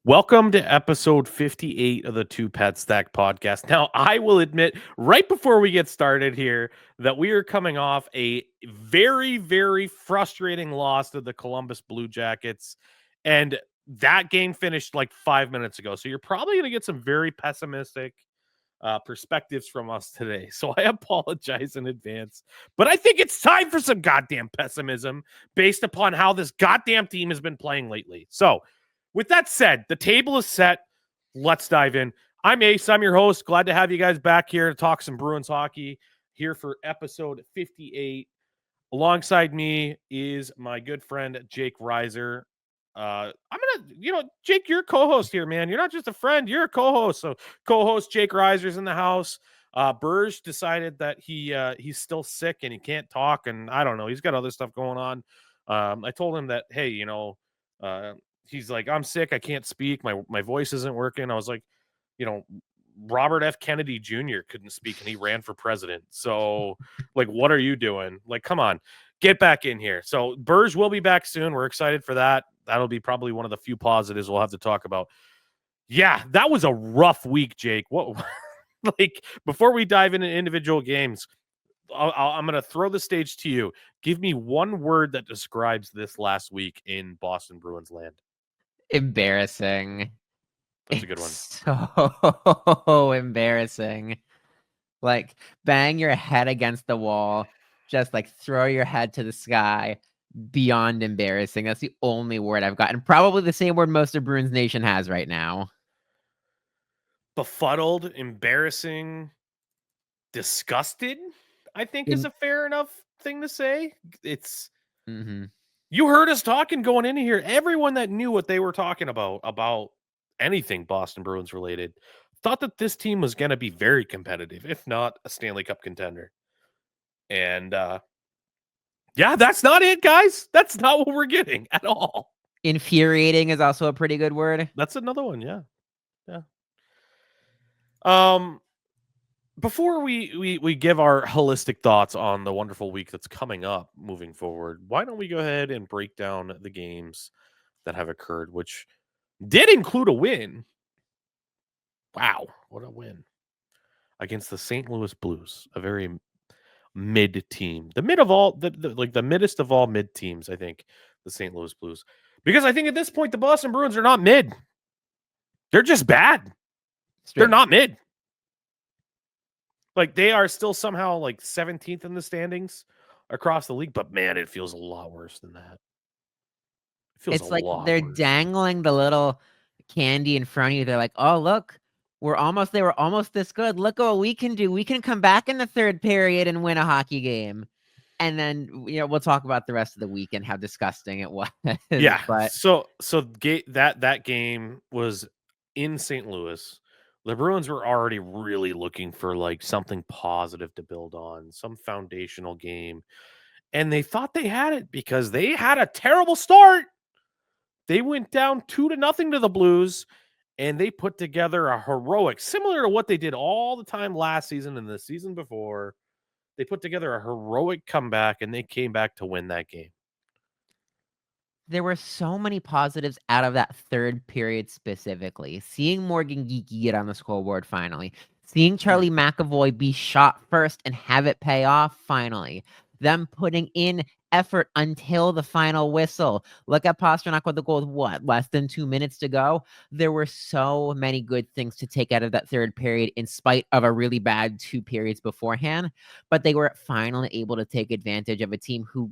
Welcome to episode 58 of the Two Pet Stack podcast. Now, I will admit right before we get started here that we are coming off a very, very frustrating loss to the Columbus Blue Jackets. And that game finished like 5 minutes ago. So you're probably going to get some very pessimistic perspectives from us today. So I apologize in advance. But I think it's time for some goddamn pessimism based upon how this goddamn team has been playing lately. So, with that said, the table is set. Let's dive in. I'm Ace. I'm your host. Glad to have you guys back here to talk some Bruins hockey here for episode 58. Alongside me is my good friend, Jake Reiser. Jake, you're a co-host here, man. You're not just a friend, you're a co-host. So co-host Jake Reiser's in the house. Burge decided that he's still sick and he can't talk, and I don't know, he's got other stuff going on. I told him that, hey, uh, he's like, I'm sick, I can't speak, my voice isn't working. I was like, you know, Robert F. Kennedy Jr. couldn't speak and he ran for president. So, like, what are you doing? Like, come on, get back in here. So, Burge will be back soon. We're excited for that. That'll be probably one of the few positives we'll have to talk about. Yeah, that was a rough week, Jake. What, like, before we dive into individual games, I'm going to throw the stage to you. Give me one word that describes this last week in Boston Bruins land. Embarrassing. That's a good one. It's so embarrassing. Like, bang your head against the wall, just like throw your head to the sky. Beyond embarrassing. That's the only word I've got. And probably the same word most of Bruins Nation has right now. Befuddled, embarrassing, disgusted, I think is a fair enough thing to say. It's You heard us talking going into here. Everyone that knew what they were talking about anything Boston Bruins related, thought that this team was going to be very competitive, if not a Stanley Cup contender. And yeah, that's not it, guys. That's not what we're getting at all. Infuriating is also a pretty good word. That's another one, yeah. Yeah. Before we give our holistic thoughts on the wonderful week that's coming up moving forward, why don't we go ahead and break down the games that have occurred, which did include a win. Wow, what a win against the St. Louis Blues, a very mid team, the mid of all the middest of all mid teams. I think the St. Louis Blues, because I think at this point the Boston Bruins are not mid; they're just bad. They're not mid. Like, they are still somehow like 17th in the standings across the league, but man, it feels a lot worse than that. It's like they're dangling the little candy in front of you. They're like, oh, look, we're almost there. We're almost this good. Look what we can do. We can come back in the third period and win a hockey game. And then, we'll talk about the rest of the week and how disgusting it was. Yeah. But So that game was in St. Louis. The Bruins were already really looking for like something positive to build on, some foundational game. And they thought they had it because they had a terrible start. They went down 2-0 to the Blues, and they put together a heroic, similar to what they did all the time last season and the season before. They put together a heroic comeback, and they came back to win that game. there were so many positives out of that third period specifically. Seeing Morgan Geekie get on the scoreboard finally. Seeing Charlie McAvoy be shot first and have it pay off finally. Them putting in effort until the final whistle. Look at Pastrnak with the goal with less than 2 minutes to go. There were so many good things to take out of that third period in spite of a really bad 2 periods beforehand. But they were finally able to take advantage of a team who,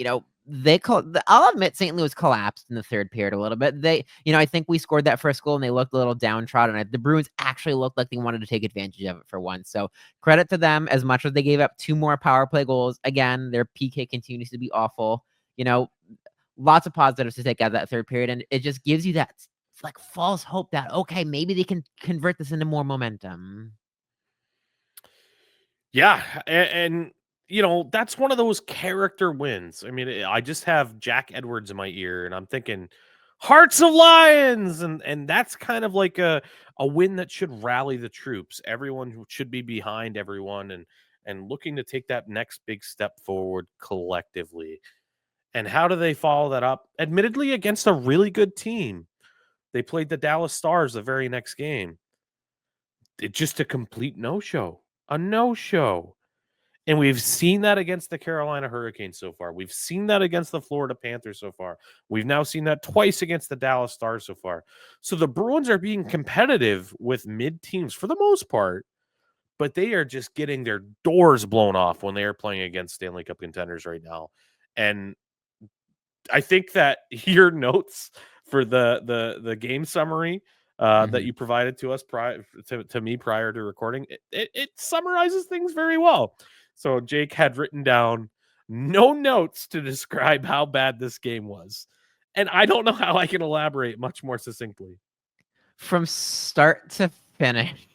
I'll admit St. Louis collapsed in the third period a little bit. I think we scored that first goal and they looked a little downtrodden. The Bruins actually looked like they wanted to take advantage of it for once. So credit to them, as much as they gave up 2 more power play goals. Again, their PK continues to be awful. Lots of positives to take out of that third period. And it just gives you that like false hope that, okay, maybe they can convert this into more momentum. Yeah. And that's one of those character wins. I mean, I just have Jack Edwards in my ear and I'm thinking Hearts of Lions. And that's kind of like a win that should rally the troops. Everyone should be behind everyone and looking to take that next big step forward collectively. And how do they follow that up? Admittedly, against a really good team. They played the Dallas Stars the very next game. It just a complete no-show. A no-show. And we've seen that against the Carolina Hurricanes so far. We've seen that against the Florida Panthers so far. We've now seen that twice against the Dallas Stars so far. So the Bruins are being competitive with mid teams for the most part, but they are just getting their doors blown off when they are playing against Stanley Cup contenders right now. And I think that your notes for the game summary that you provided to us to me prior to recording, it summarizes things very well. So Jake had written down no notes to describe how bad this game was. And I don't know how I can elaborate much more succinctly. From start to finish,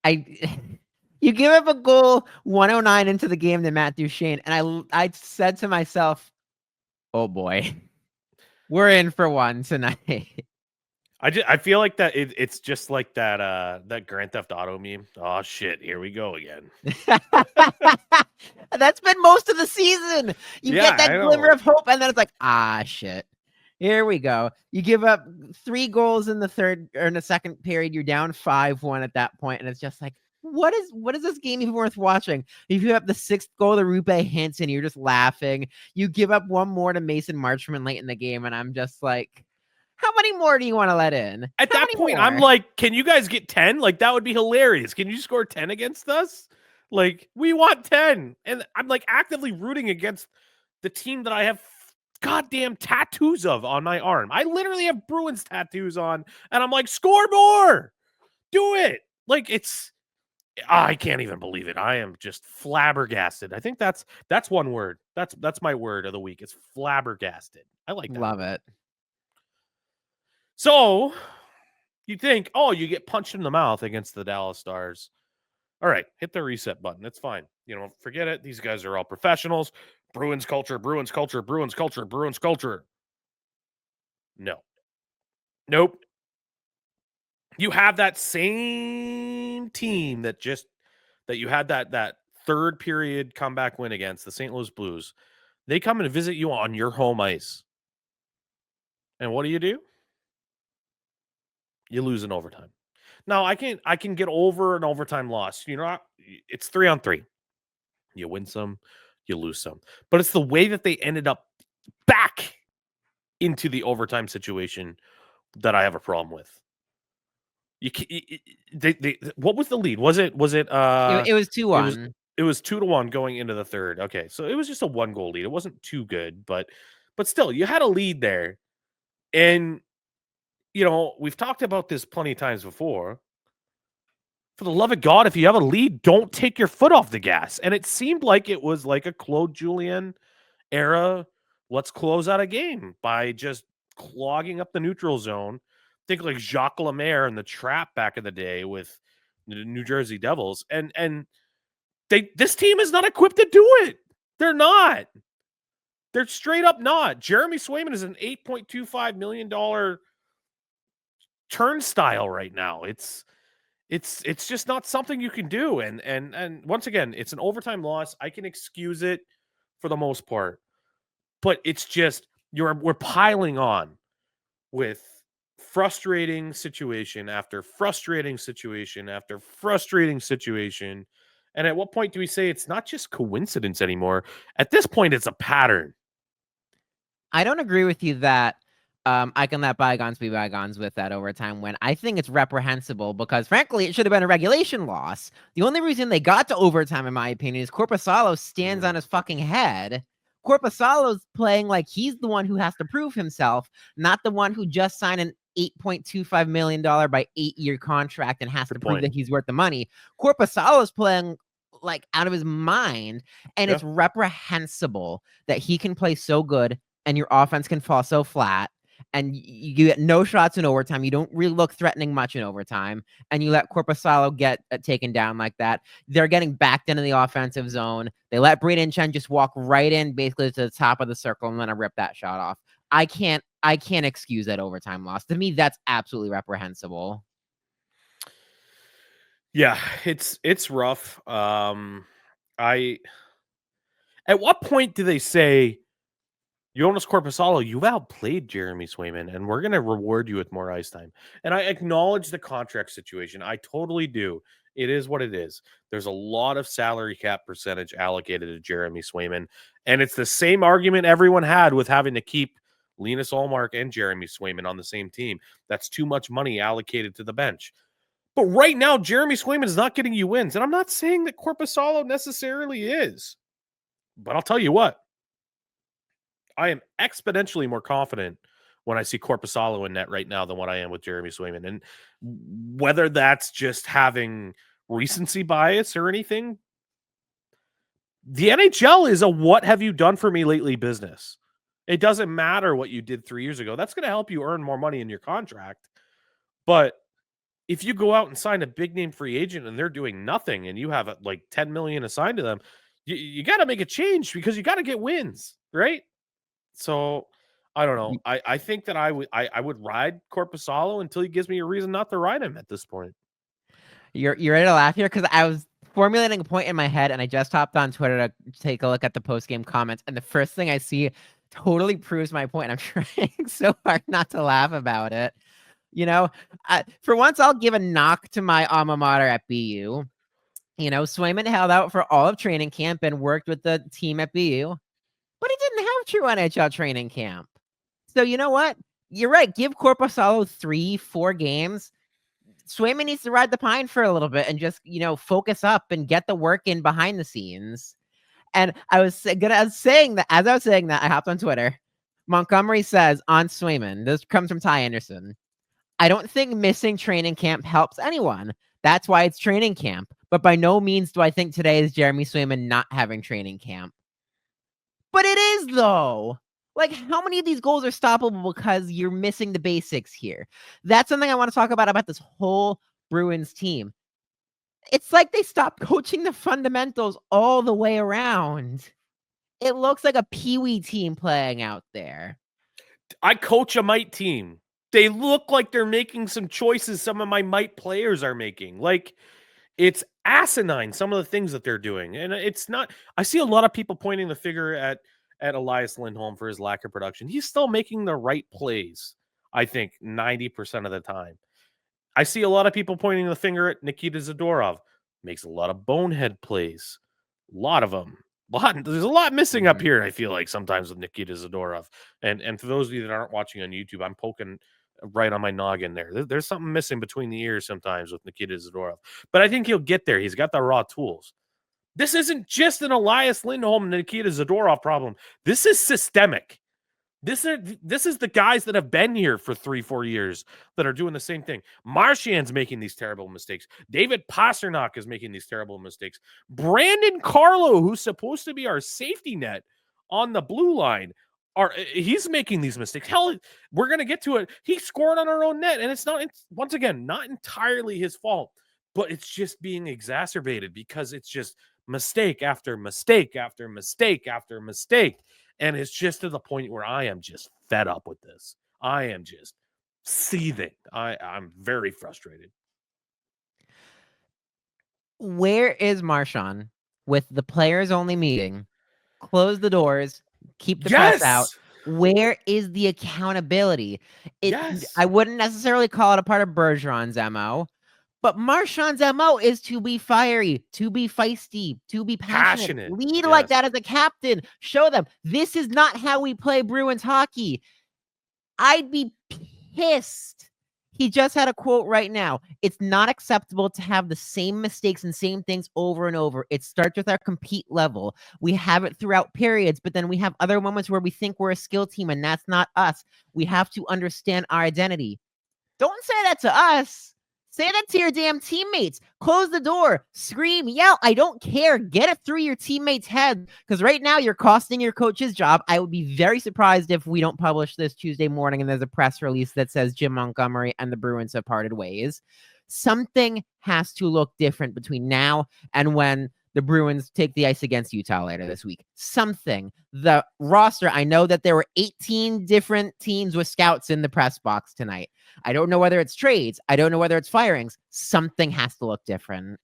you give up a goal 109 into the game to Matt Duchene, and I said to myself, "Oh boy, we're in for one tonight." I feel like that it's just like that Grand Theft Auto meme. Oh shit, here we go again. That's been most of the season. You Yeah, get that I glimmer know. of hope, and then it's like, ah, shit. Here we go. You give up 3 goals in the third or in the second period. You're down 5-1 at that point, and it's just like, what is this game even worth watching? If you have the 6th goal to Rupe Hansen, you're just laughing. You give up one more to Mason Marchman late in the game, and I'm just like, how many more do you want to let in? At How that many point, more? I'm like, can you guys get 10? Like, that would be hilarious. Can you score 10 against us? Like, we want 10. And I'm like actively rooting against the team that I have goddamn tattoos of on my arm. I literally have Bruins tattoos on, and I'm like, score more. Do it. Like, I can't even believe it. I am just flabbergasted. I think that's one word. That's my word of the week. It's flabbergasted. I like that. Love word. it. So you think, oh, you get punched in the mouth against the Dallas Stars. All right, hit the reset button. It's fine. Forget it. These guys are all professionals. Bruins culture, Bruins culture, Bruins culture, Bruins culture. No. Nope. You have that same team that you had that third period comeback win against the St. Louis Blues. They come and visit you on your home ice. And what do? You lose in overtime. Now, I can get over an overtime loss. It's 3-on-3. You win some, you lose some. But it's the way that they ended up back into the overtime situation that I have a problem with. What was the lead? Was it It was 2-1. it was 2-1 going into the third. Okay, so it was just a 1-goal lead. It wasn't too good, but still, you had a lead there. And we've talked about this plenty of times before. For the love of God, if you have a lead, don't take your foot off the gas. And it seemed like it was like a Claude Julien era. Let's close out a game by just clogging up the neutral zone. Think like Jacques Lemaire in the Trap back in the day with the New Jersey Devils. And this team is not equipped to do it. They're not. They're straight up not. Jeremy Swayman is an $8.25 million turnstile right now. It's just not something you can do. And once again, it's an overtime loss. I can excuse it for the most part, but it's just we're piling on with frustrating situation after frustrating situation after frustrating situation. And at what point do we say it's not just coincidence anymore? At this point, it's a pattern. I don't agree with you that I can let bygones be bygones with that overtime win. I think it's reprehensible because, frankly, it should have been a regulation loss. The only reason they got to overtime, in my opinion, is Korpisalo stands on his fucking head. Korpisalo's playing like he's the one who has to prove himself, not the one who just signed an $8.25 million by 8-year contract and has to prove that he's worth the money. Korpisalo's playing like out of his mind, and it's reprehensible that he can play so good and your offense can fall so flat, and you get no shots in overtime. You don't really look threatening much in overtime, and you let Korpisalo get taken down like that. They're getting backed into the offensive zone. They let Brayden Schenn just walk right in basically to the top of the circle and then I rip that shot off. I can't excuse that overtime loss. To me, that's absolutely reprehensible. Yeah, it's rough. At what point do they say Jonas Corposalo, you've outplayed Jeremy Swayman, and we're going to reward you with more ice time. And I acknowledge the contract situation. I totally do. It is what it is. There's a lot of salary cap percentage allocated to Jeremy Swayman. And it's the same argument everyone had with having to keep Linus Ullmark and Jeremy Swayman on the same team. That's too much money allocated to the bench. But right now, Jeremy Swayman is not getting you wins. And I'm not saying that Corposalo necessarily is. But I'll tell you what, I am exponentially more confident when I see Corposalo in net right now than what I am with Jeremy Swayman. And whether that's just having recency bias or anything, the NHL is a what have you done for me lately business. It doesn't matter what you did 3 years ago. That's going to help you earn more money in your contract. But if you go out and sign a big name free agent and they're doing nothing and you have like 10 million assigned to them, you got to make a change because you got to get wins, right? So I don't know. I think that I would ride Corposalo until he gives me a reason not to ride him at this point. You're ready to laugh here because I was formulating a point in my head and I just hopped on Twitter to take a look at the post game comments, and the first thing I see totally proves my point. I'm trying so hard not to laugh about it. You know, for once, I'll give a knock to my alma mater at BU. You know, Swayman held out for all of training camp and worked with the team at BU, but he didn't have true NHL training camp. So you know what? You're right. Give Corposalo 3-4 games. Swayman needs to ride the pine for a little bit and just, focus up and get the work in behind the scenes. And I was saying that, as I was saying that, I hopped on Twitter. Montgomery says on Swayman, this comes from Ty Anderson, I don't think missing training camp helps anyone. That's why it's training camp. But by no means do I think today is Jeremy Swayman not having training camp. But it is, though. Like, how many of these goals are stoppable because you're missing the basics here? That's something I want to talk about this whole Bruins team. It's like they stopped coaching the fundamentals all the way around. It looks like a peewee team playing out there. I coach a might team. They look like they're making some choices some of my might players are making. Like, it's asinine, some of the things that they're doing. And it's not, I see a lot of people pointing the finger at Elias Lindholm for his lack of production. He's still making the right plays, I think, 90% of the time. I see a lot of people pointing the finger at Nikita Zadorov. Makes a lot of bonehead plays. A lot of them. There's a lot missing up here, I feel like, sometimes with Nikita Zadorov. And for those of you that aren't watching on YouTube, I'm poking right on my noggin there. There's something missing between the ears sometimes with Nikita Zadorov. But I think he'll get there. He's got the raw tools. This isn't just an Elias Lindholm and Nikita Zadorov problem. This is systemic. This is the guys that have been here for 3-4 years that are doing the same thing. Marchand's making these terrible mistakes. David Pastrnak is making these terrible mistakes. Brandon Carlo, who's supposed to be our safety net on the blue line, he's making these mistakes. Hell, we're going to get to it. He scored on our own net, and it's once again, not entirely his fault, but it's just being exacerbated because it's just mistake after mistake after mistake after mistake. And it's just to the point where I am just fed up with this. I am just seething. I'm very frustrated. Where is Marchand with the players only meeting? Close the doors, keep the press out. Where is the accountability? I wouldn't necessarily call it a part of Bergeron's MO, but Marchand's MO is to be fiery, to be feisty, to be passionate. Lead like that as a captain. Show them this is not how we play Bruins hockey. I'd be pissed. He just had a quote right now. It's not acceptable to have the same mistakes and same things over and over. It starts with our compete level. We have it throughout periods, but then we have other moments where we think we're a skill team, and that's not us. We have to understand our identity. Don't say that to us. Say that to your damn teammates. Close the door. Scream. Yell. I don't care. Get it through your teammates' head. Because right now you're costing your coach's job. I would be very surprised if we don't publish this Tuesday morning and there's a press release that says Jim Montgomery and the Bruins have parted ways. Something has to look different between now and when the Bruins take the ice against Utah later this week. Something. The roster, I know that there were 18 different teams with scouts in the press box tonight. I don't know whether it's trades. I don't know whether it's firings. Something has to look different.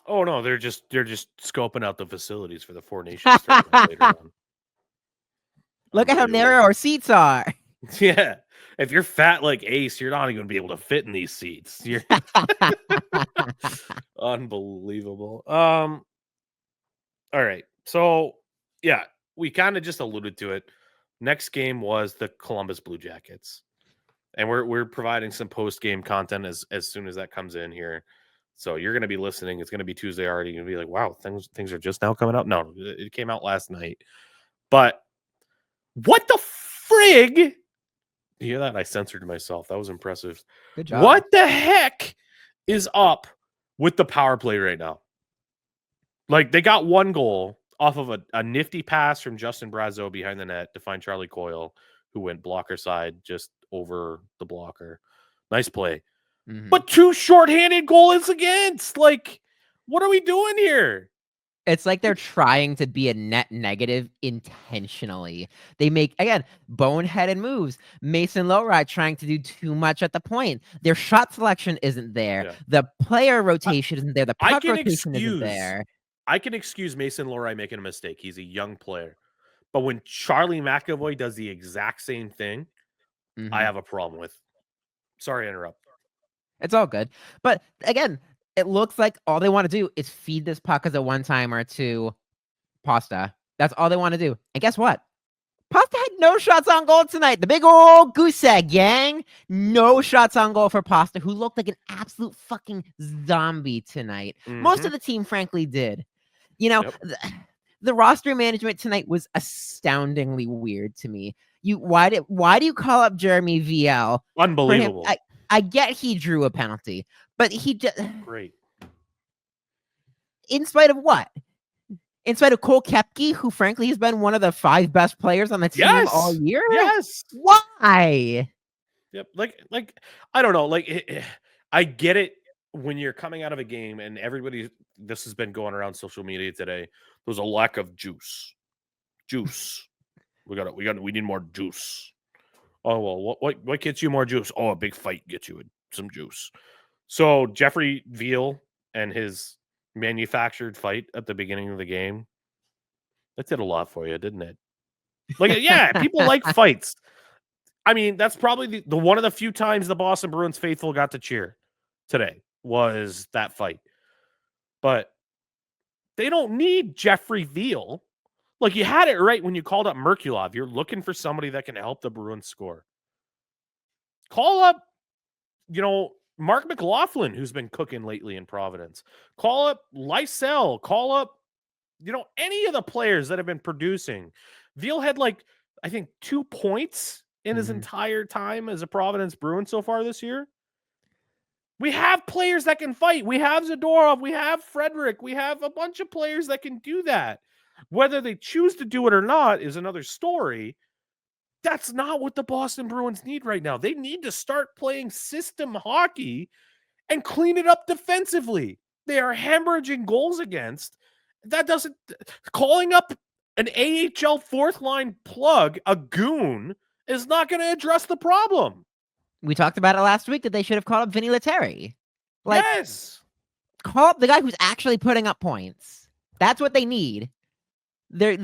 Oh no, they're just scoping out the facilities for the Four Nations tournament later on. Look at how Unbelievable. narrow our seats are. Yeah. If you're fat like Ace, you're not even gonna be able to fit in these seats. You're unbelievable. All right. So yeah, we kind of just alluded to it. Next game was the Columbus Blue Jackets. And we're providing some post-game content as soon as that comes in here. So you're gonna be listening. It's gonna be Tuesday already. You're gonna be like, wow, things are just now coming out. No, it came out last night. But what the frig? You hear that? I censored myself. That was impressive. Good job. What the heck is up with the power play right now? Like, they got one goal off of a nifty pass from Justin Brazeau behind the net to find Charlie Coyle, who went blocker side just over the blocker. Nice play. Mhm. But 2 shorthanded goals against. Like, what are we doing here? It's like they're trying to be a net negative intentionally. They make, again, boneheaded moves. Mason Lowry trying to do too much at the point. Their shot selection isn't there. Yeah. The player rotation isn't there. The I puck can rotation isn't there. excuse Mason Lowry making a mistake. He's a young player. But when Charlie McAvoy does the exact same thing, I Mhm. have a problem with. Sorry to interrupt. It's all good. But again, it looks like all they want to do is feed this puck as a one-timer to Pasta. That's all they want to do. And guess what? Pasta had no shots on goal tonight. The big old goose egg, gang. No shots on goal for Pasta, who looked like an absolute fucking zombie tonight. Most of the team, frankly, did. You know, Yep. the roster management tonight was astoundingly weird to me. Why do you call up Jeremy VL? Unbelievable. For him, I get he drew a penalty, but he just Great. in spite of what? In spite of Cole Koepke, who frankly has been one of the 5 best players on the team all year? Yes. Why? Yep. Like I don't know. Like I get it when you're coming out of a game and everybody. This has been going around social media today. There's a lack of juice. Juice. We need more juice. Oh well, what gets you more juice? Oh, a big fight gets you some juice. So Jeffrey Veal and his manufactured fight at the beginning of the game, that did a lot for you, didn't it? Like, yeah, people like fights. I mean, that's probably the one of the few times the Boston Bruins faithful got to cheer today was that fight. But they don't need Jeffrey Veal. Like, you had it right when you called up Merkulov. You're looking for somebody that can help the Bruins score. Call up, Mark McLaughlin, who's been cooking lately in Providence. Call up Lysell. Call up, any of the players that have been producing. Veal had I think 2 points in his entire time as a Providence Bruin so far this year. We have players that can fight. We have Zadorov. We have Frederick. We have a bunch of players that can do that. Whether they choose to do it or not is another story. That's not what the Boston Bruins need right now. They need to start playing system hockey and clean it up defensively. They are hemorrhaging goals against. That doesn't calling up an AHL fourth line plug, a goon, is not going to address the problem. We talked about it last week that they should have called up Vinny Lettieri. Yes. Call up the guy who's actually putting up points. That's what they need. They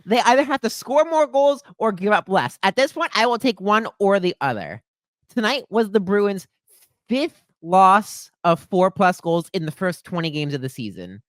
either have to score more goals or give up less. At this point, I will take one or the other. Tonight was the Bruins' 5th loss of 4+ goals in the first 20 games of the season.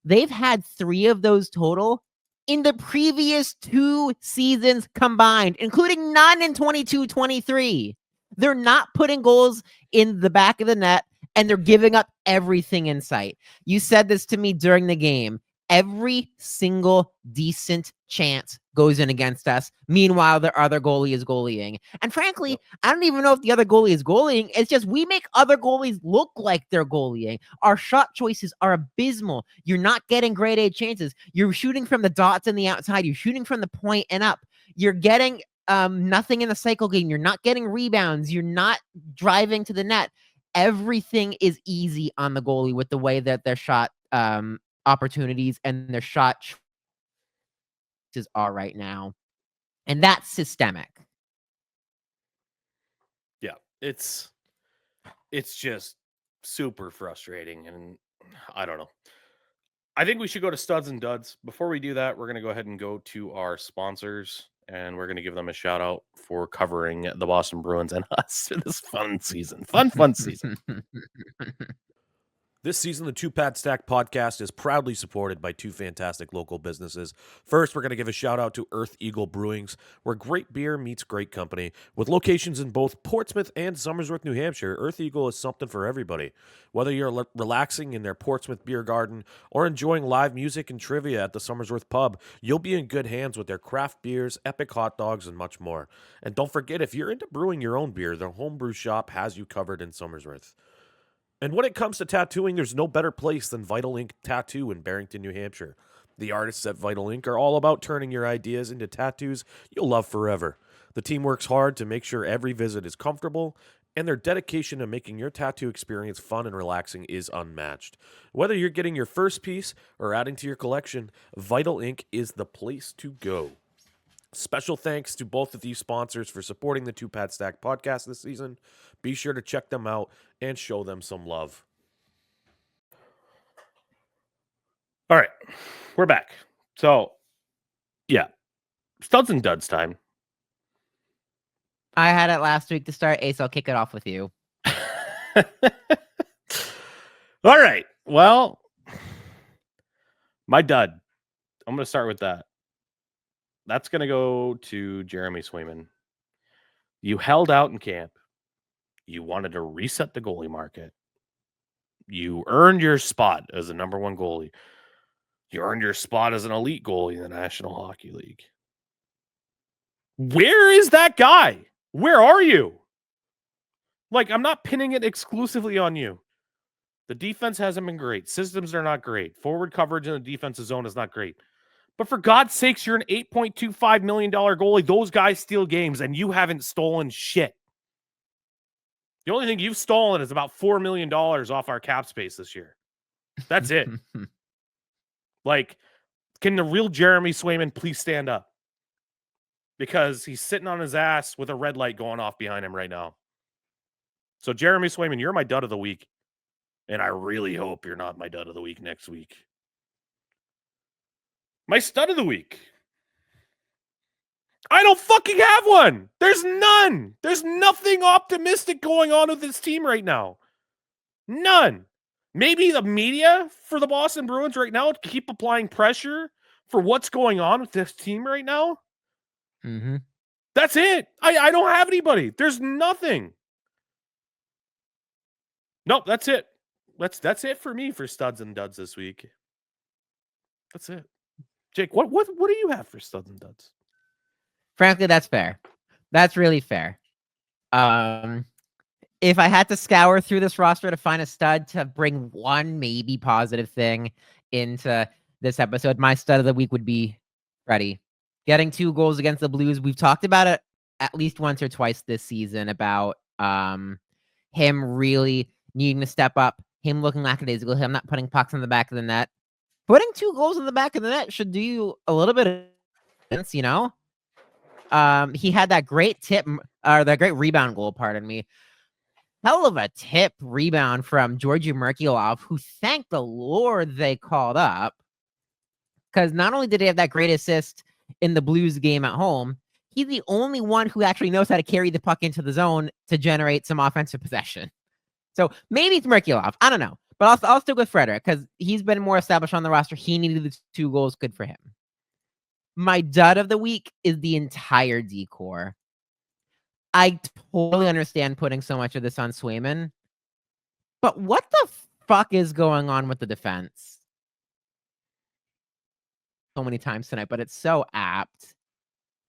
They've had 3 of those total in the previous 2 seasons combined, including none in 22-23. They're not putting goals in the back of the net, and they're giving up everything in sight. You said this to me during the game. Every single decent chance goes in against us. Meanwhile, their other goalie is goalieing. And frankly, I don't even know if the other goalie is goalieing. It's just we make other goalies look like they're goalieing. Our shot choices are abysmal. You're not getting grade A chances. You're shooting from the dots and the outside. You're shooting from the point and up. You're getting nothing in the cycle game. You're not getting rebounds. You're not driving to the net. Everything is easy on the goalie with the way that their shot opportunities and their shot choices are right now. And that's systemic. Yeah, it's just super frustrating, and I don't know. I think we should go to studs and duds. Before we do that, we're going to go ahead and go to our sponsors, and we're going to give them a shout out for covering the Boston Bruins and us for this fun season. Fun season. This season, the Two Pad Stack podcast is proudly supported by two fantastic local businesses. First, we're going to give a shout out to Earth Eagle Brewings, where great beer meets great company. With locations in both Portsmouth and Somersworth, New Hampshire, Earth Eagle is something for everybody. Whether you're relaxing in their Portsmouth beer garden or enjoying live music and trivia at the Somersworth pub, you'll be in good hands with their craft beers, epic hot dogs, and much more. And don't forget, if you're into brewing your own beer, their homebrew shop has you covered in Somersworth. And when it comes to tattooing, there's no better place than Vital Ink Tattoo in Barrington, New Hampshire. The artists at Vital Ink are all about turning your ideas into tattoos you'll love forever. The team works hard to make sure every visit is comfortable, and their dedication to making your tattoo experience fun and relaxing is unmatched. Whether you're getting your first piece or adding to your collection, Vital Ink is the place to go. Special thanks to both of these sponsors for supporting the Two Pad Stack podcast this season. Be sure to check them out and show them some love. All right, we're back. So, yeah, studs and duds time. I had it last week to start. Ace, I'll kick it off with you. All right. Well, my dud. I'm going to start with that. That's going to go to Jeremy Swayman. You held out in camp. You wanted to reset the goalie market. You earned your spot as the number one goalie. You earned your spot as an elite goalie in the National Hockey League. Where is that guy? Where are you? Like, I'm not pinning it exclusively on you. The defense hasn't been great. Systems are not great. Forward coverage in the defensive zone is not great. But for God's sakes, you're an $8.25 million goalie. Those guys steal games, and you haven't stolen shit. The only thing you've stolen is about $4 million off our cap space this year. That's it. Like, can the real Jeremy Swayman please stand up? Because he's sitting on his ass with a red light going off behind him right now. So, Jeremy Swayman, you're my dud of the week. And I really hope you're not my dud of the week next week. My stud of the week. I don't fucking have one. There's none. There's nothing optimistic going on with this team right now. None. Maybe the media for the Boston Bruins right now keep applying pressure for what's going on with this team right now. Mm-hmm. That's it. I don't have anybody. There's nothing. Nope, that's it. That's it for me for studs and duds this week. That's it. Jake, what do you have for studs and duds? Frankly, that's fair. That's really fair. If I had to scour through this roster to find a stud to bring one maybe positive thing into this episode, my stud of the week would be Freddie. Getting 2 goals against the Blues. We've talked about it at least once or twice this season about him really needing to step up, him looking lackadaisical, him not putting pucks in the back of the net. Putting 2 goals in the back of the net should do you a little bit of sense, you know? He had that great that great rebound goal, pardon me. Hell of a tip rebound from Georgi Merkulov, who, thank the Lord, they called up. Because not only did he have that great assist in the Blues game at home, he's the only one who actually knows how to carry the puck into the zone to generate some offensive possession. So maybe it's Merkulov. I don't know. But I'll stick with Frederic because he's been more established on the roster. He needed the 2 goals. Good for him. My dud of the week is the entire D-core. I totally understand putting so much of this on Swayman, but what the fuck is going on with the defense? So many times tonight, but it's so apt.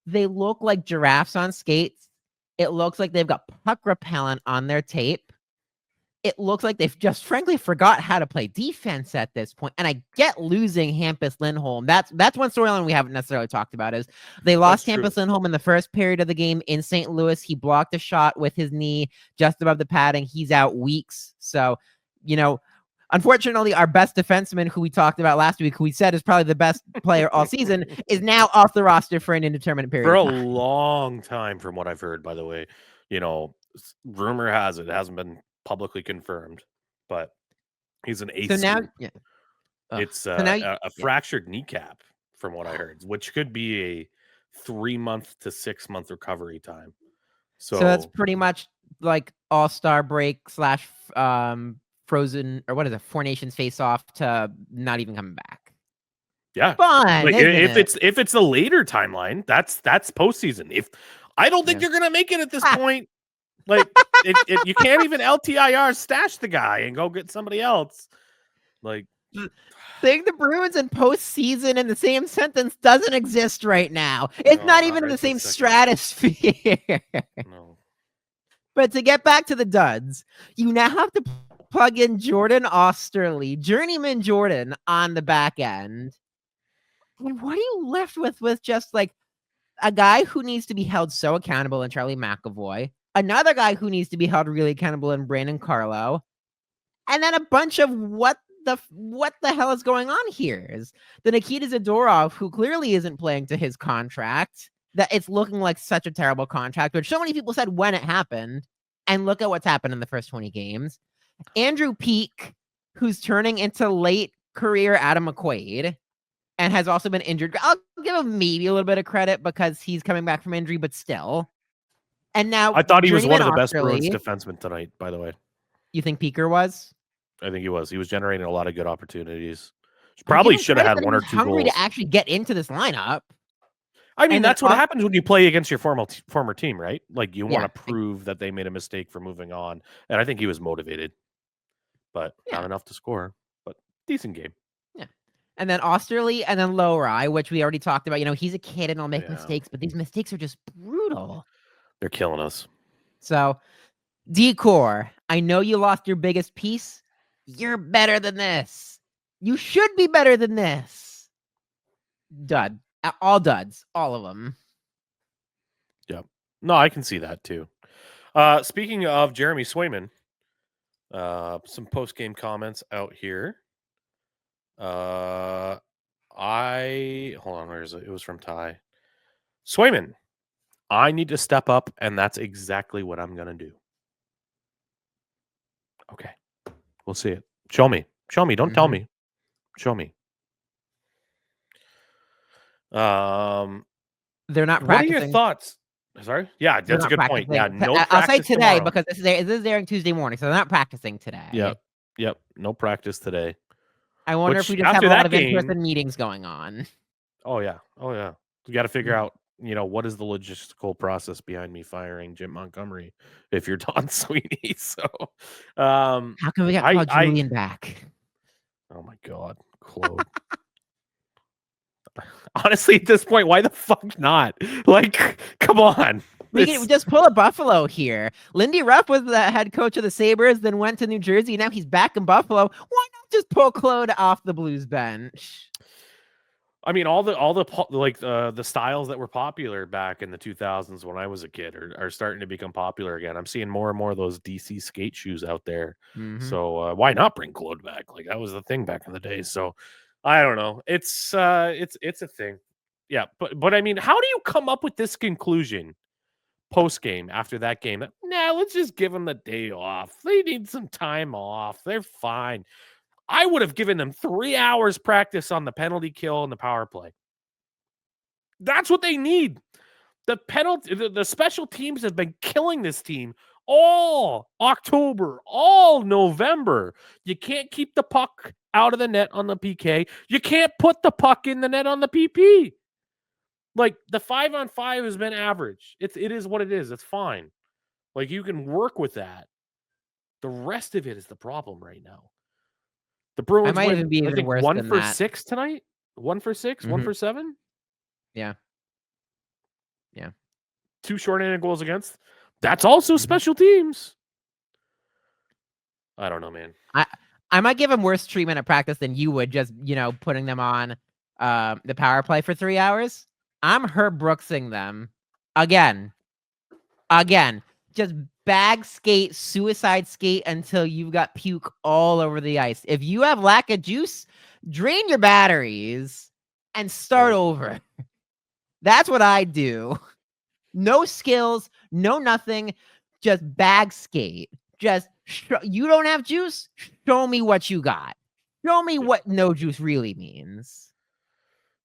They look like giraffes on skates. It looks like they've got puck repellent on their tape. It looks like they've just frankly forgot how to play defense at this point. And I get losing Hampus Lindholm. That's one storyline we haven't necessarily talked about is they lost Hampus Lindholm in the first period of the game in St. Louis. He blocked a shot with his knee just above the padding. He's out weeks. So, you know, unfortunately, our best defenseman who we talked about last week, who we said is probably the best player all season, is now off the roster for an indeterminate period. For a long time, from what I've heard, by the way. You know, rumor has it hasn't been publicly confirmed, but he's an ace. So now, yeah. Ugh. It's So now, a fractured kneecap, from what I heard, which could be a 3-month to 6-month recovery time. so that's So pretty much like All-Star break / Frozen, or what is it? Four Nations face off to not even coming back. yeah, Fun, like isn't if it's a later timeline, that's postseason. If I don't think Yeah. you're gonna make it at this point, like you can't even LTIR stash the guy and go get somebody else. Like, Saying the Bruins in postseason in the same sentence doesn't exist right now. It's No, not not even in right the same this second. stratosphere. no. But to get back to the duds, you now have to plug in Jordan Osterley, journeyman Jordan, on the back end. And what are you left with just like a guy who needs to be held so accountable in Charlie McAvoy, another guy who needs to be held really accountable in Brandon Carlo, and then a bunch of what the hell is going on here? Is the Nikita Zadorov, who clearly isn't playing to his contract, that it's looking like such a terrible contract, which so many people said when it happened, and look at what's happened in the first 20 games. Andrew Peak, who's turning into late career Adam McQuaid, and has also been injured. I'll give him maybe a little bit of credit because he's coming back from injury, but still. And now I thought he was one of the Journeyman best Bruins Osterley- defensemen tonight, by the way. You think Peaker was? I think he was. He was generating a lot of good opportunities. I'll Probably give him should have credit had that he one or was two hungry goals. to actually get into this lineup. I mean, and that's then what happens when you play against your former team, right? Like, you Yeah. want to prove that they made a mistake for moving on. And I think he was motivated, but Yeah. not enough to score. But decent game. And then Osterley, and then Lowry, which we already talked about. You know, he's a kid and he'll make Yeah. mistakes, but these mistakes are just brutal. They're killing us. So, Decor, I know you lost your biggest piece. You're better than this. You should be better than this. Dud. All duds. All of them. No, I can see that too. Speaking of Jeremy Swayman, some post-game comments out here. Hold on, where is it? It was from Ty. Swayman, I need to step up, and that's exactly what I'm gonna do. Okay. We'll see it. Show me. Don't tell Mhm. me. Show me. They're not What are practicing. your thoughts? Sorry? Yeah, They're that's a not good point. Yeah, practicing. no I'll say practice today tomorrow. because this is airing Tuesday morning, so they're not practicing today. Yep. No practice today. I wonder if Which, we just have after a lot that of game- in-person meetings going on. Oh yeah. You got to figure out, what is the logistical process behind me firing Jim Montgomery if you're Don Sweeney. So, How can we get Claude Julien back? oh my God, Claude. Honestly, at this point, why the fuck not? Like, come on. We can just pull a Buffalo here. Lindy Ruff was the head coach of the Sabres, then went to New Jersey. Now he's back in Buffalo. Why not just pull Claude off the Blues bench? I mean, all the styles that were popular back in the 2000s when I was a kid are starting to become popular again. I'm seeing more and more of those DC skate shoes out there. Mhm. So why not bring Claude back? Like, that was the thing back in the day. So I don't know. It's a thing. Yeah, but I mean, how do you come up with this conclusion post game after that game? Nah, let's just give them the day off. They need some time off. They're fine. I would have given them 3 hours practice on the penalty kill and the power play. That's what they need. The special teams have been killing this team all October, all November. You can't keep the puck out of the net on the PK. You can't put the puck in the net on the PP. Like, the 5-on-5 has been average. It is what it is. It's fine. Like, you can work with that. The rest of it is the problem right now. The Bruins might went, even be I even think, worse 1 than for that. 6 tonight. 1 for 6, 1 Mhm. for 7. Yeah. 2 shorthanded goals against. That's also Mhm. special teams. I don't know, man. I might give him worse treatment at practice than you would, just, putting them on the power play for 3 hours. I'm Herb Brooksing them again. Just bag skate, suicide skate until you've got puke all over the ice. If you have lack of juice, drain your batteries and start over. That's what I do. No skills, no nothing, just bag skate. Just you don't have juice? Show me what you got. Show me what no juice really means.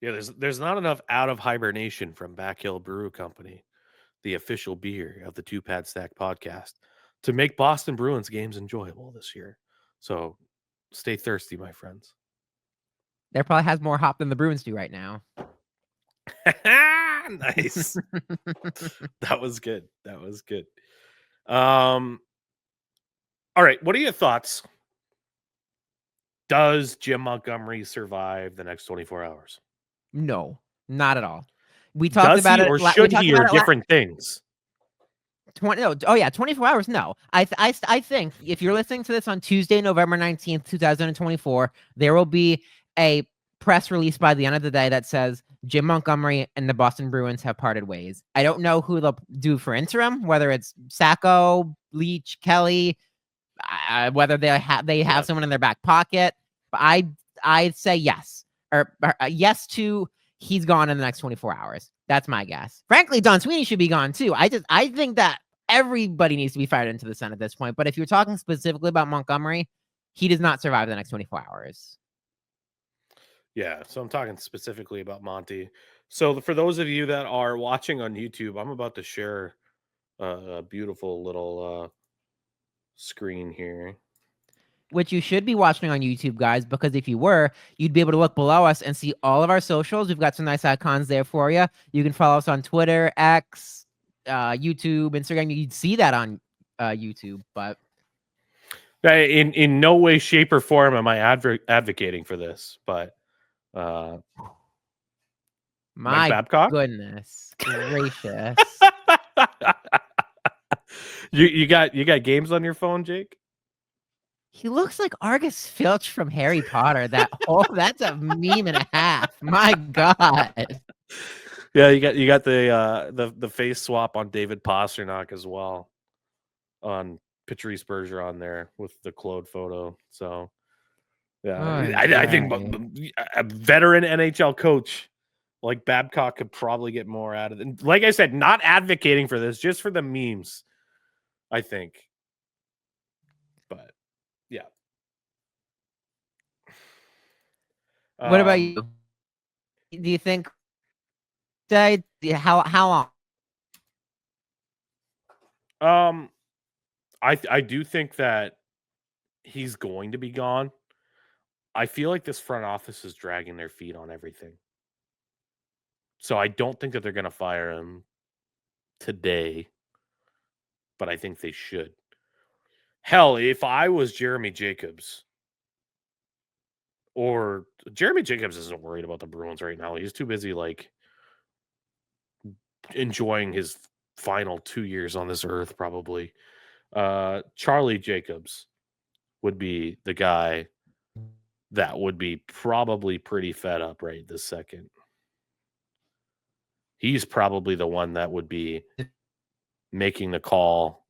Yeah, there's not enough out of hibernation from Back Hill Brew Company, the official beer of the Two Pad Stack podcast, to make Boston Bruins games enjoyable this year. So stay thirsty, my friends. There probably has more hop than the Bruins do right now. Nice. That was good. That was good. All right. What are your thoughts? Does Jim Montgomery survive the next 24 hours? No, not at all. We talked Does about he it. or we should talked he about or it different things? 24 hours. No, I think if you're listening to this on Tuesday, November 19th, 2024, there will be a press release by the end of the day that says Jim Montgomery and the Boston Bruins have parted ways. I don't know who they'll do for interim, whether it's Sacco, Leach, Kelly, whether they have someone in their back pocket. But I'd say yes, or yes to he's gone in the next 24 hours. That's my guess. Frankly, Don Sweeney should be gone too. I think that everybody needs to be fired into the sun at this point. But if you're talking specifically about Montgomery, he does not survive the next 24 hours. Yeah, so I'm talking specifically about Monty. So for those of you that are watching on YouTube, I'm about to share a beautiful little screen here. Which you should be watching on YouTube, guys, because if you were, you'd be able to look below us and see all of our socials. We've got some nice icons there for you. You can follow us on Twitter, X, YouTube, Instagram. You'd see that on YouTube, but In no way, shape, or form am I advocating for this, but my Mike Babcock? goodness gracious. you got games on your phone, Jake? He looks like Argus Filch from Harry Potter. That's a meme and a half. My God. Yeah, you got the face swap on David Pastrnak as well on Patrice Bergeron there with the Claude photo. So yeah, I think a veteran NHL coach like Babcock could probably get more out of it. And like I said, not advocating for this, just for the memes, I think. But yeah. What about you? Do you think how long? I do think that he's going to be gone. I feel like this front office is dragging their feet on everything. So I don't think that they're going to fire him today, but I think they should. Hell, if I was Jeremy Jacobs, or Jeremy Jacobs isn't worried about the Bruins right now. He's too busy enjoying his final 2 years on this earth, probably. Charlie Jacobs would be the guy that would be probably pretty fed up right this second. He's probably the one that would be making the call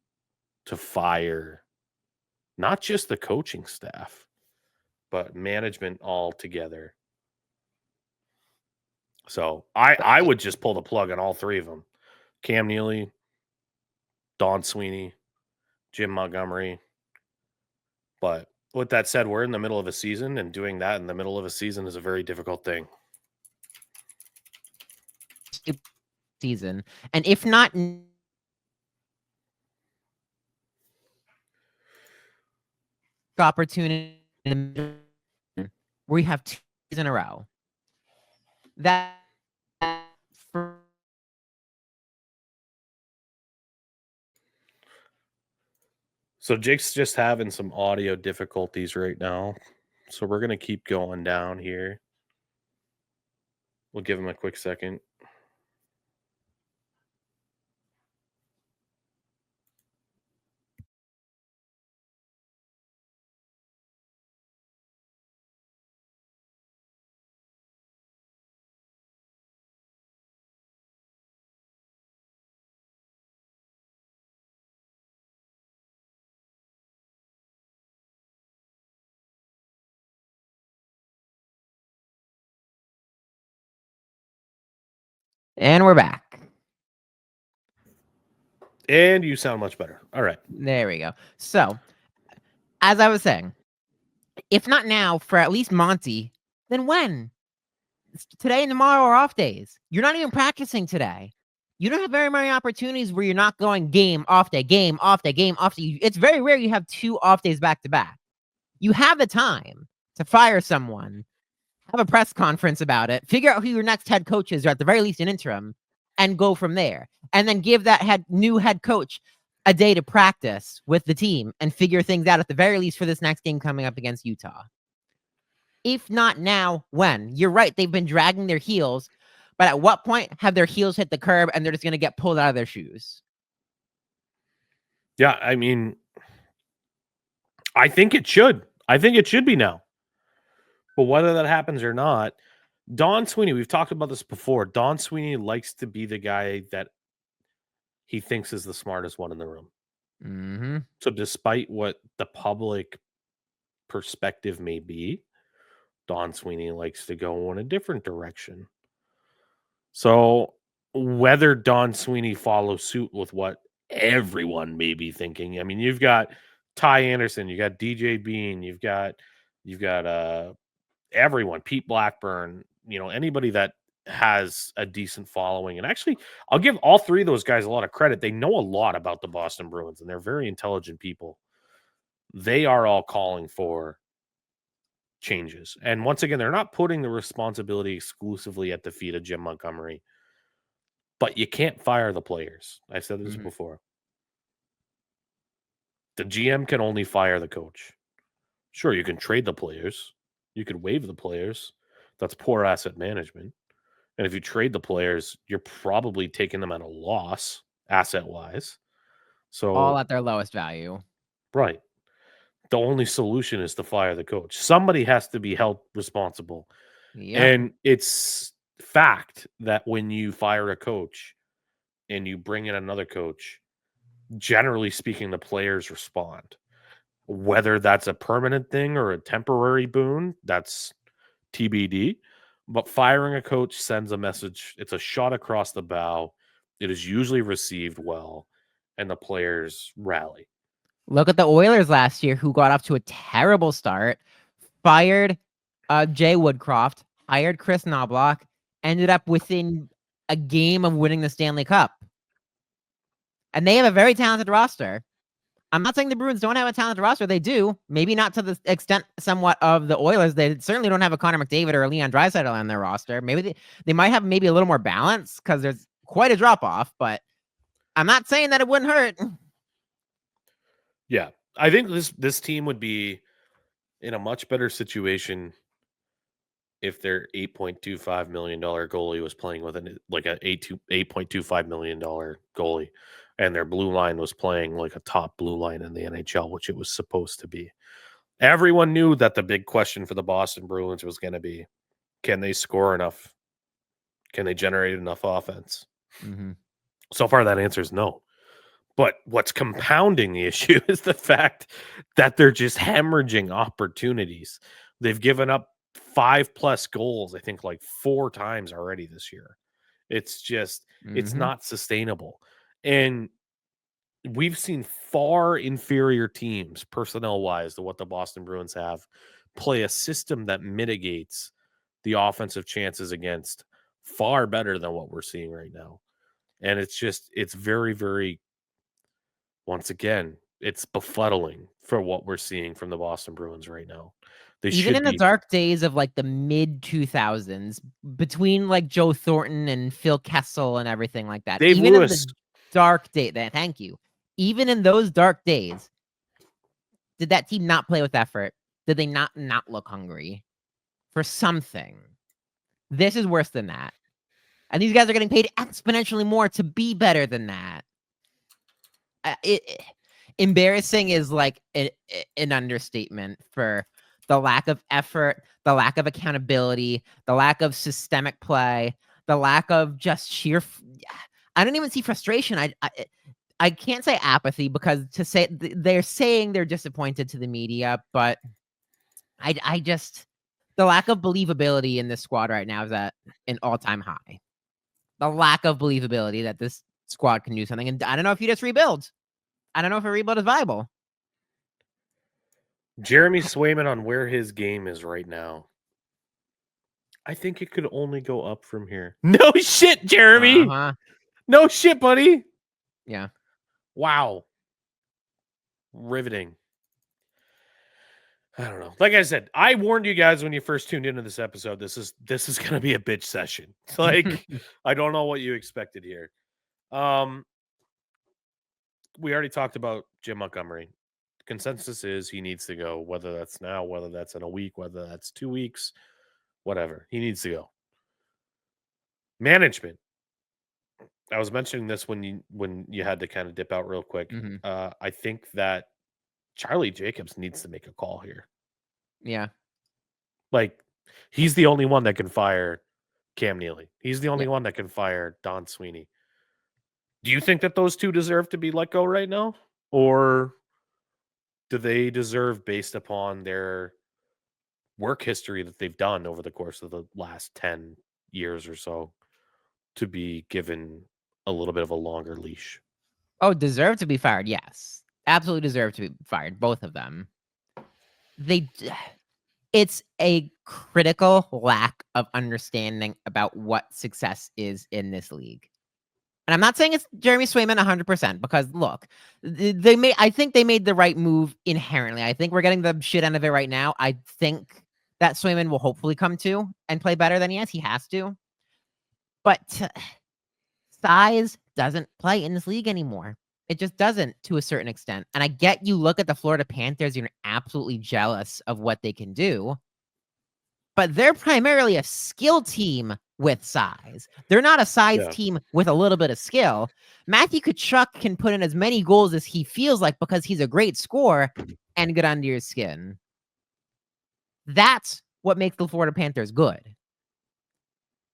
to fire not just the coaching staff, but management altogether. So I would just pull the plug on all three of them. Cam Neely, Don Sweeney, Jim Montgomery. But with that said, we're in the middle of a season, and doing that in the middle of a season is a very difficult thing. Season, and if not, opportunity where you have 2 years in a row. That So Jake's just having some audio difficulties right now. So we're going to keep going down here. We'll give him a quick second. and we're back. And you sound much better. All right. There we go. So, as I was saying, If not now, for at least Monty, then when? Today and tomorrow are off days. You're not even practicing today. You don't have very many opportunities where you're not going game, off day, game, off day, game, off day. It's very rare you have 2 off days back to back. You have the time to fire someone, have a press conference about it, figure out who your next head coach is, or at the very least an interim, and go from there. And then give that new head coach a day to practice with the team and figure things out at the very least for this next game coming up against Utah. If not now, when? You're right, they've been dragging their heels, but at what point have their heels hit the curb and they're just going to get pulled out of their shoes? Yeah, I mean, I think it should. I think it should be now. But whether that happens or not, Don Sweeney, we've talked about this before. Don Sweeney likes to be the guy that he thinks is the smartest one in the room. Mm-hmm. So despite what the public perspective may be, Don Sweeney likes to go in a different direction. So whether Don Sweeney follows suit with what everyone may be thinking, I mean, you've got Ty Anderson, you got DJ Bean, you've got everyone, Pete Blackburn, anybody that has a decent following. And actually, I'll give all 3 of those guys a lot of credit. They know a lot about the Boston Bruins, and they're very intelligent people. They are all calling for changes. And once again, they're not putting the responsibility exclusively at the feet of Jim Montgomery. But you can't fire the players. I've said this before. The GM can only fire the coach. Sure, you can trade the players. You could waive the players. That's poor asset management. And if you trade the players, you're probably taking them at a loss, asset-wise. So All at their lowest value. Right. The only solution is to fire the coach. Somebody has to be held responsible. Yeah. And it's fact that when you fire a coach and you bring in another coach, generally speaking, the players respond. Whether that's a permanent thing or a temporary boon, that's TBD. But firing a coach sends a message. It's a shot across the bow. It is usually received well, and the players rally. Look at the Oilers last year, who got off to a terrible start, fired Jay Woodcroft, hired Chris Knobloch, ended up within a game of winning the Stanley Cup. And they have a very talented roster. I'm not saying the Bruins don't have a talented roster. They do. Maybe not to the extent somewhat of the Oilers. They certainly don't have a Connor McDavid or a Leon Draisaitl on their roster. Maybe they might have maybe a little more balance because there's quite a drop-off, but I'm not saying that it wouldn't hurt. Yeah. I think this team would be in a much better situation if their $8.25 million goalie was playing with like a $8.25 million goalie, and their blue line was playing like a top blue line in the NHL, which it was supposed to be. Everyone knew that the big question for the Boston Bruins was going to be, can they score enough? Can they generate enough offense? Mm-hmm. So far, that answer is no. But what's compounding the issue is the fact that they're just hemorrhaging opportunities. They've given up 5+ goals, I think, like 4 times already this year. It's just, it's not sustainable. And we've seen far inferior teams, personnel-wise, to what the Boston Bruins have, play a system that mitigates the offensive chances against far better than what we're seeing right now. And it's very, very, once again, it's befuddling for what we're seeing from the Boston Bruins right now. Even in the dark days of like the mid 2000s, between like Joe Thornton and Phil Kessel and everything like that. Dave even Lewis. in the dark day, thank you. Even in those dark days, did that team not play with effort? Did they not look hungry for something? This is worse than that. And these guys are getting paid exponentially more to be better than that. Embarrassing is like an understatement for the lack of effort, the lack of accountability, the lack of systemic play, the lack of just sheer. I don't even see frustration. I can't say apathy, because to say they're saying they're disappointed to the media, but I just, the lack of believability in this squad right now is at an all-time high. The lack of believability that this squad can do something, and I don't know if you just rebuild. I don't know if a rebuild is viable. Jeremy Swayman on where his game is right now. I think it could only go up from here. No shit, Jeremy. Uh-huh. No shit, buddy. Yeah. Wow. Riveting. I don't know. Like I said, I warned you guys when you first tuned into this episode. This is going to be a bitch session. Like, I don't know what you expected here. We already talked about Jim Montgomery. Consensus is he needs to go, whether that's now, whether that's in a week, whether that's 2 weeks, whatever. He needs to go. Management. I was mentioning this when you had to kind of dip out real quick. Mhm. I think that Charlie Jacobs needs to make a call here. Yeah. Like, he's the only one that can fire Cam Neely. He's the only one that can fire Don Sweeney. Do you think that those two deserve to be let go right now? Or do they deserve, based upon their work history that they've done over the course of the last 10 years or so, to be given a little bit of a longer leash? Oh, deserve to be fired. Yes. Absolutely deserve to be fired. Both of them. It's a critical lack of understanding about what success is in this league. And I'm not saying it's Jeremy Swayman 100%, because look, I think they made the right move inherently. I think we're getting the shit end of it right now. I think that Swayman will hopefully come to and play better than he has. He has to. But size doesn't play in this league anymore. It just doesn't, to a certain extent. And I get you look at the Florida Panthers, you're absolutely jealous of what they can do. But they're primarily a skill team with size. They're not a size team with a little bit of skill. Matthew Tkachuk can put in as many goals as he feels like because he's a great scorer and get under your skin. That's what makes the Florida Panthers good.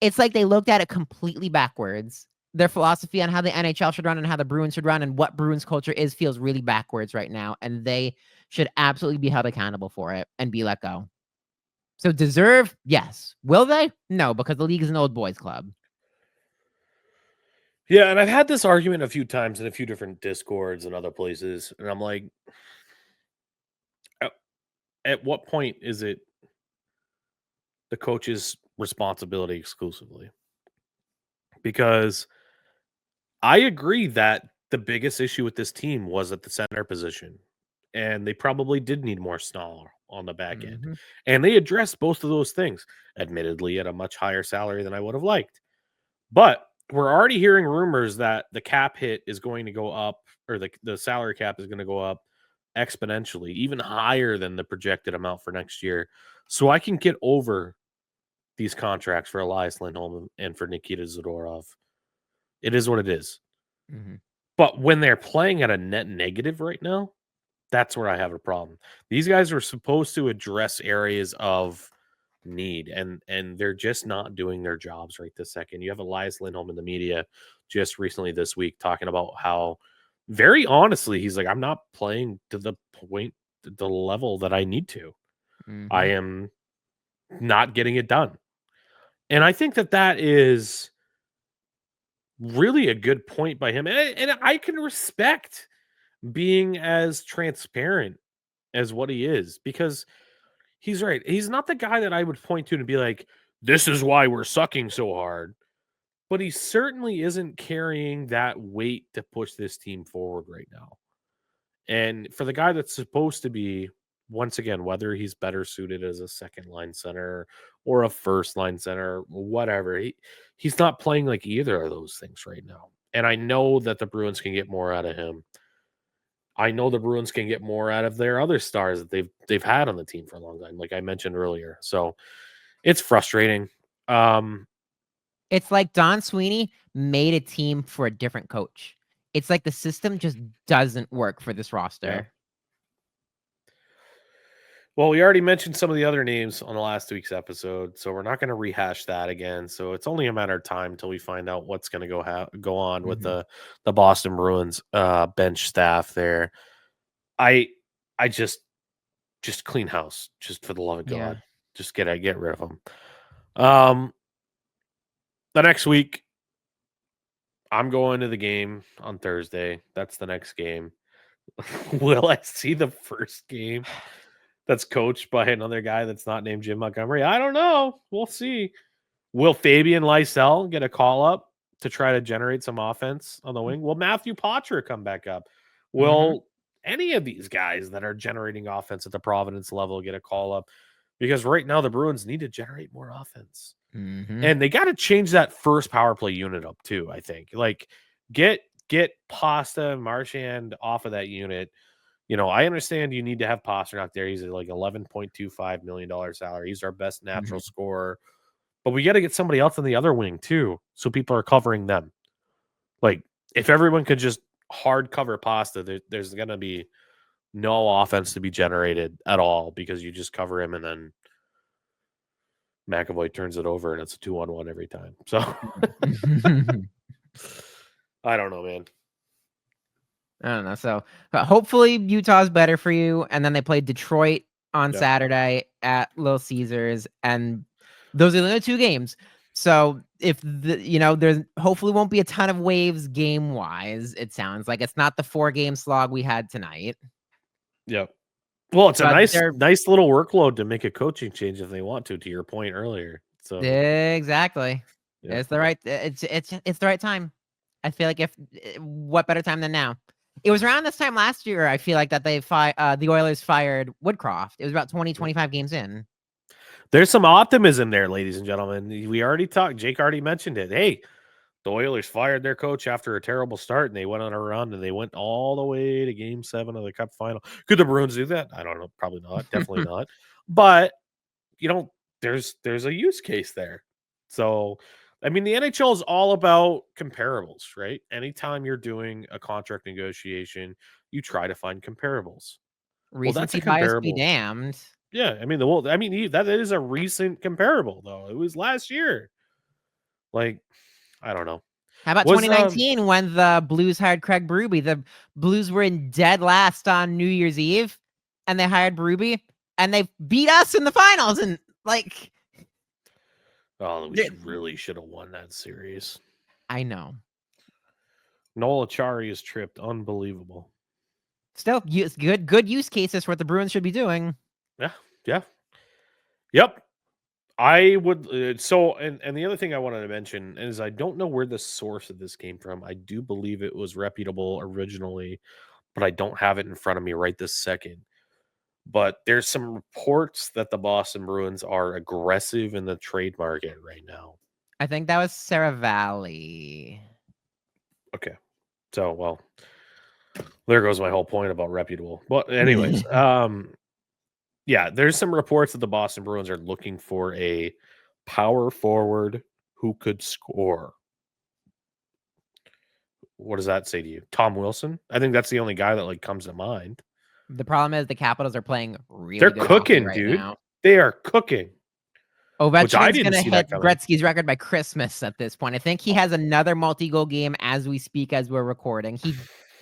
It's like they looked at it completely backwards. Their philosophy on how the NHL should run and how the Bruins should run and what Bruins culture is feels really backwards right now, and they should absolutely be held accountable for it and be let go. So deserve, yes. Will they? No, because the league is an old boys club. Yeah, and I've had this argument a few times in a few different Discords and other places, and I'm like, at what point is it the coach's responsibility exclusively? Because I agree that the biggest issue with this team was at the center position, and they probably did need more Snarl on the back end. And they addressed both of those things, admittedly at a much higher salary than I would have liked. But we're already hearing rumors that the cap hit is going to go up, or the salary cap is going to go up exponentially, even higher than the projected amount for next year. So I can get over these contracts for Elias Lindholm and for Nikita Zadorov. It is what it is. But when they're playing at a net negative right now, that's where I have a problem. These guys are supposed to address areas of need, and they're just not doing their jobs right this second. You have Elias Lindholm in the media just recently this week talking about how, very honestly, he's like, I'm not playing to the point, the level that I need to. I am not getting it done. And I think that is really a good point by him. And I can respect being as transparent as what he is, because he's right. He's not the guy that I would point to and be like, this is why we're sucking so hard. But he certainly isn't carrying that weight to push this team forward right now. And for the guy that's supposed to be, once again, whether he's better suited as a second line center or a first line center, whatever, he's not playing like either of those things right now. And I know that the Bruins can get more out of him. I know the Bruins can get more out of their other stars that they've had on the team for a long time, like I mentioned earlier. So it's frustrating. It's like Don Sweeney made a team for a different coach. It's like the system just doesn't work for this roster. Yeah. Well, we already mentioned some of the other names on the last week's episode, so we're not going to rehash that again. So it's only a matter of time until we find out what's going to go on with the Boston Bruins bench staff there. I just clean house, just for the love of God. Just get rid of them. The next week, I'm going to the game on Thursday. That's the next game. Will I see the first game? that's coached by another guy that's not named Jim Montgomery? I don't know. We'll see. Will Fabian Lysell get a call up to try to generate some offense on the wing? Will Matthew Poitras come back up? Will any of these guys that are generating offense at the Providence level get a call up? Because right now the Bruins need to generate more offense. And they got to change that first power play unit up too, I think. Like get Pasta and Marchand off of that unit. You know, I understand you need to have Pasternak there. He's at like $11.25 million salary. He's our best natural scorer. But we got to get somebody else on the other wing too, so people are covering them. Like if everyone could just hard cover Pasta, there's going to be no offense to be generated at all because you just cover him and then McAvoy turns it over and it's a 2-on-1 every time. So I don't know, man. I don't know. So hopefully Utah's better for you. And then they played Detroit on Saturday at Little Caesars, and those are the only 2 games. So if there's hopefully won't be a ton of waves game wise. It sounds like it's not the 4-game slog we had tonight. Yep. Well, it's But a nice little workload to make a coaching change if they want to your point earlier. So exactly. Yeah. It's the right time. I feel like what better time than now? It was around this time last year, I feel like, that the Oilers fired Woodcroft. It was about 25 games in. There's some optimism there, ladies and gentlemen. We already talked. Jake already mentioned it. Hey, the Oilers fired their coach after a terrible start, and they went on a run, and they went all the way to Game 7 of the Cup final. Could the Bruins do that? I don't know. Probably not. Definitely not. But, there's a use case there. So, I mean, the NHL is all about comparables, right? Anytime you're doing a contract negotiation, you try to find comparables. Recency bias be damned. Yeah, I mean, that is a recent comparable, though. It was last year. Like, I don't know. How about 2019 when the Blues hired Craig Berube? The Blues were in dead last on New Year's Eve, and they hired Berube, and they beat us in the finals. And like, we really should have won that series. I know. Noel Acciari is tripped. Unbelievable. Still, good use cases for what the Bruins should be doing. Yeah. Yep. I would. And the other thing I wanted to mention is I don't know where the source of this came from. I do believe it was reputable originally, but I don't have it in front of me right this second. But there's some reports that the Boston Bruins are aggressive in the trade market right now. I think that was Sarah Valley. Okay. So, well, there goes my whole point about reputable. But anyways, yeah, there's some reports that the Boston Bruins are looking for a power forward who could score. What does that say to you? Tom Wilson? I think that's the only guy that comes to mind. The problem is the Capitals are playing really They're good cooking, right dude. Now. They are cooking. Ovechkin's going to hit Gretzky's record by Christmas at this point. I think he has another multi-goal game as we speak, as we're recording. He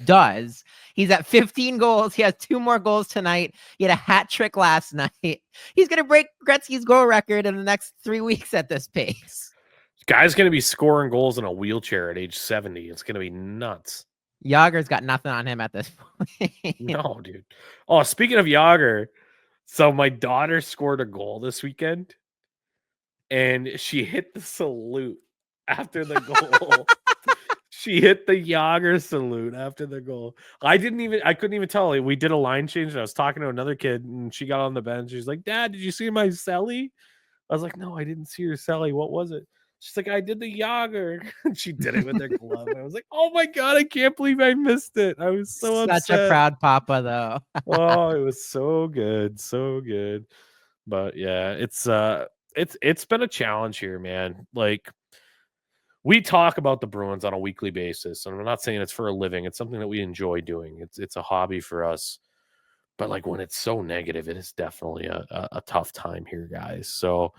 does. He's at 15 goals. He has 2 more goals tonight. He had a hat trick last night. He's going to break Gretzky's goal record in the next 3 weeks at this pace. Guy's going to be scoring goals in a wheelchair at age 70. It's going to be nuts. Yager's got nothing on him at this point. No, dude. Oh, speaking of Yager, so my daughter scored a goal this weekend, and she hit the salute after the goal. She hit the Yager salute after the goal. I couldn't even tell. We did a line change, and I was talking to another kid, and she got on the bench. She's like, "Dad, did you see my celly?" I was like, "No, I didn't see your celly. What was it?" She's like, "I did the Yager." She did it with her glove. I was like, "Oh my God, I can't believe I missed it." I was so upset. Such a proud papa, though. Oh, it was so good. So good. But yeah, it's been a challenge here, man. Like, we talk about the Bruins on a weekly basis, and I'm not saying it's for a living. It's something that we enjoy doing. It's a hobby for us. But when it's so negative, it is definitely a tough time here, guys. So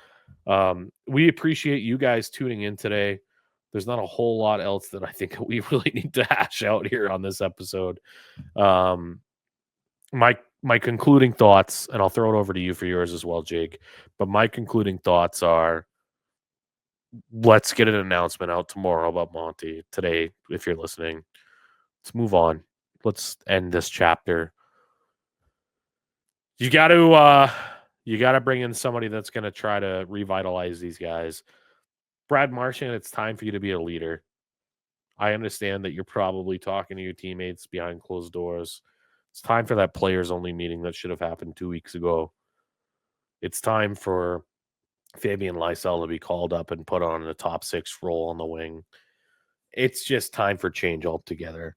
we appreciate you guys tuning in today. There's not a whole lot else that I think we really need to hash out here on this episode. My concluding thoughts, and I'll throw it over to you for yours as well, Jake. But my concluding thoughts are, let's get an announcement out tomorrow about Monty. Today, if you're listening, let's move on. Let's end this chapter. You got to bring in somebody that's going to try to revitalize these guys. Brad Marchand, it's time for you to be a leader. I understand that you're probably talking to your teammates behind closed doors. It's time for that players only meeting that should have happened 2 weeks ago. It's time for Fabian Lysell to be called up and put on the top 6 role on the wing. It's just time for change altogether.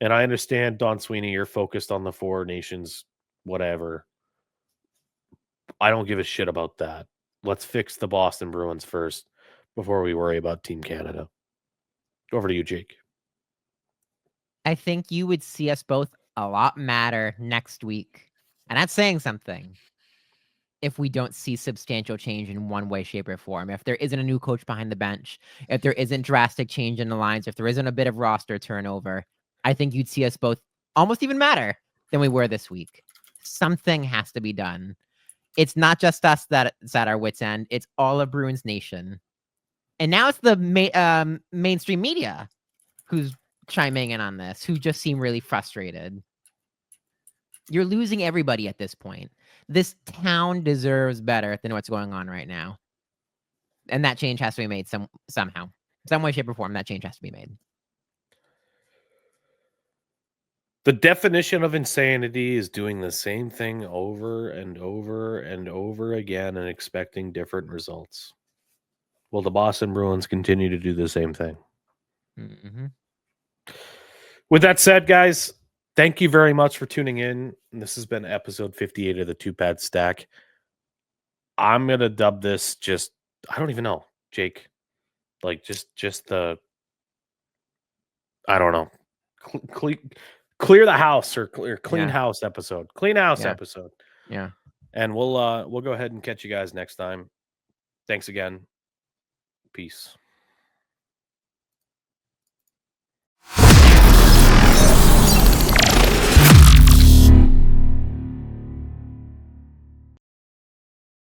And I understand, Don Sweeney, you're focused on the 4 nations, whatever. I don't give a shit about that. Let's fix the Boston Bruins first before we worry about Team Canada. Over to you, Jake. I think you would see us both a lot madder next week. And that's saying something. If we don't see substantial change in one way, shape, or form, if there isn't a new coach behind the bench, if there isn't drastic change in the lines, if there isn't a bit of roster turnover, I think you'd see us both almost even madder than we were this week. Something has to be done. It's not just us that's at our wits' end. It's all of Bruins Nation. And now it's the mainstream media who's chiming in on this, who just seem really frustrated. You're losing everybody at this point. This town deserves better than what's going on right now. And that change has to be made somehow. Some way, shape, or form, that change has to be made. The definition of insanity is doing the same thing over and over and over again and expecting different results. Will the Boston Bruins continue to do the same thing? Mm-hmm. With that said, guys, thank you very much for tuning in. This has been episode 58 of the Two Pad Stack. I'm going to dub this just, I don't even know, Jake. Like just the, I don't know, clear the house or clean house episode. Clean house episode. Yeah. And we'll go ahead and catch you guys next time. Thanks again. Peace.